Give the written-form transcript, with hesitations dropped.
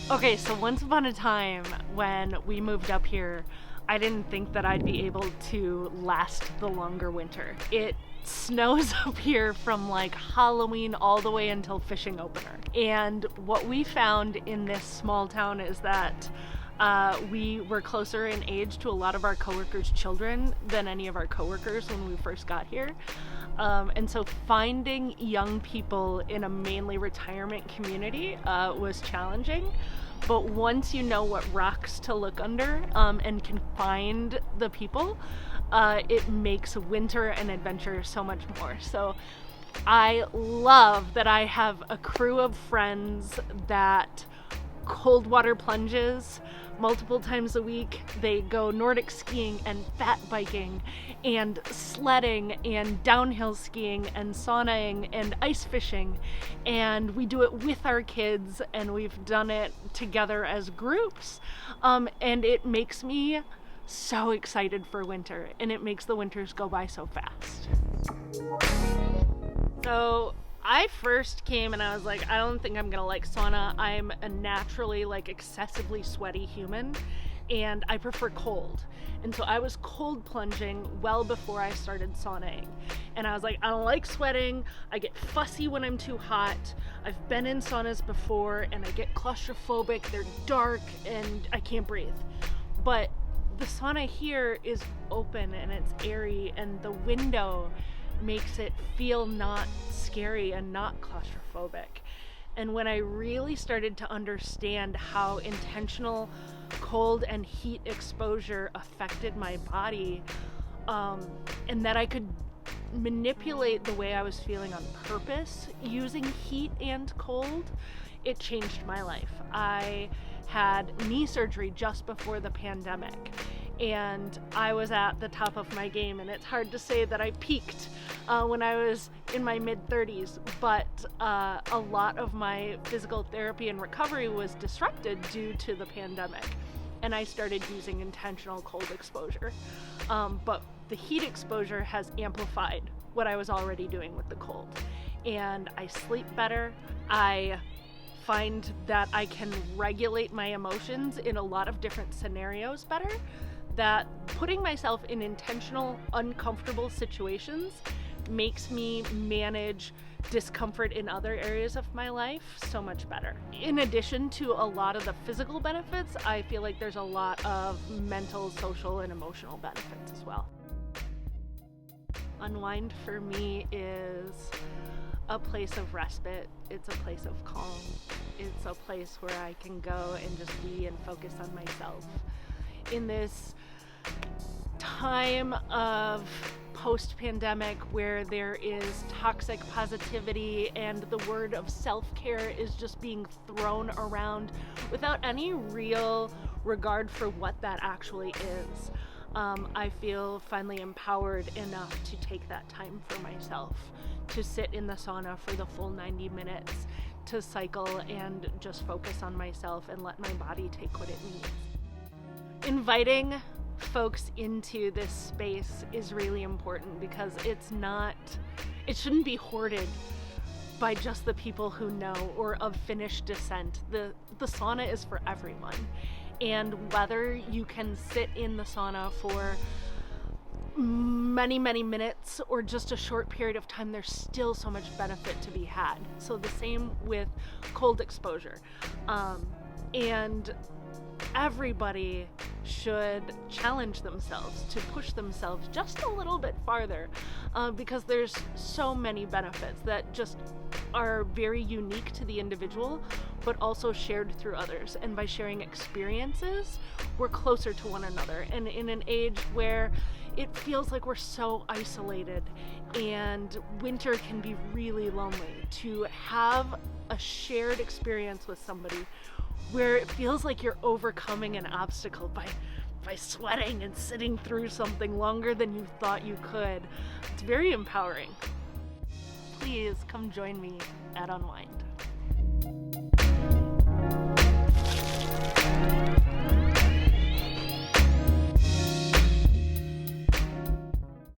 Okay, so once upon a time when we moved up here, I didn't think that I'd be able to last the longer winter. It snows up here from like Halloween all the way until fishing opener. And what we found in this small town is that we were closer in age to a lot of our coworkers' children than any of our coworkers when we first got here. And so finding young people in a mainly retirement community was challenging. But once you know what rocks to look under and can find the people, it makes winter and adventure so much more. So I love that I have a crew of friends that cold water plunges multiple times a week. They go Nordic skiing and fat biking and sledding and downhill skiing and saunaing and ice fishing, and we do it with our kids, and we've done it together as groups, and it makes me so excited for winter, and it makes the winters go by so fast. So I first came and I was like, I don't think I'm gonna like sauna. I'm a naturally like excessively sweaty human and I prefer cold. And so I was cold plunging well before I started saunaing. And I was like, I don't like sweating. I get fussy when I'm too hot. I've been in saunas before and I get claustrophobic. They're dark and I can't breathe. But the sauna here is open and it's airy, and the window makes it feel not scary and not claustrophobic. And when I really started to understand how intentional cold and heat exposure affected my body, and that I could manipulate the way I was feeling on purpose using heat and cold, it changed my life. I had knee surgery just before the pandemic, and I was at the top of my game, and it's hard to say that I peaked when I was in my mid-30s, but a lot of my physical therapy and recovery was disrupted due to the pandemic, and I started using intentional cold exposure. But the heat exposure has amplified what I was already doing with the cold, and I sleep better. I find that I can regulate my emotions in a lot of different scenarios better, that putting myself in intentional, uncomfortable situations makes me manage discomfort in other areas of my life so much better. In addition to a lot of the physical benefits, I feel like there's a lot of mental, social, and emotional benefits as well. Unwind for me is a place of respite. It's a place of calm. It's a place where I can go and just be and focus on myself. In this time of post-pandemic where there is toxic positivity and the word of self-care is just being thrown around without any real regard for what that actually is, I feel finally empowered enough to take that time for myself, to sit in the sauna for the full 90 minutes, to cycle and just focus on myself and let my body take what it needs. Inviting folks into this space is really important because it shouldn't be hoarded by just the people who know or of Finnish descent. The sauna is for everyone. And whether you can sit in the sauna for many, many minutes or just a short period of time, there's still so much benefit to be had. So the same with cold exposure. And everybody should challenge themselves to push themselves just a little bit farther, because there's so many benefits that just are very unique to the individual, but also shared through others. And by sharing experiences, we're closer to one another. And in an age where it feels like we're so isolated and winter can be really lonely, to have a shared experience with somebody where it feels like you're overcoming an obstacle by sweating and sitting through something longer than you thought you could. It's very empowering. Please come join me at Unwind.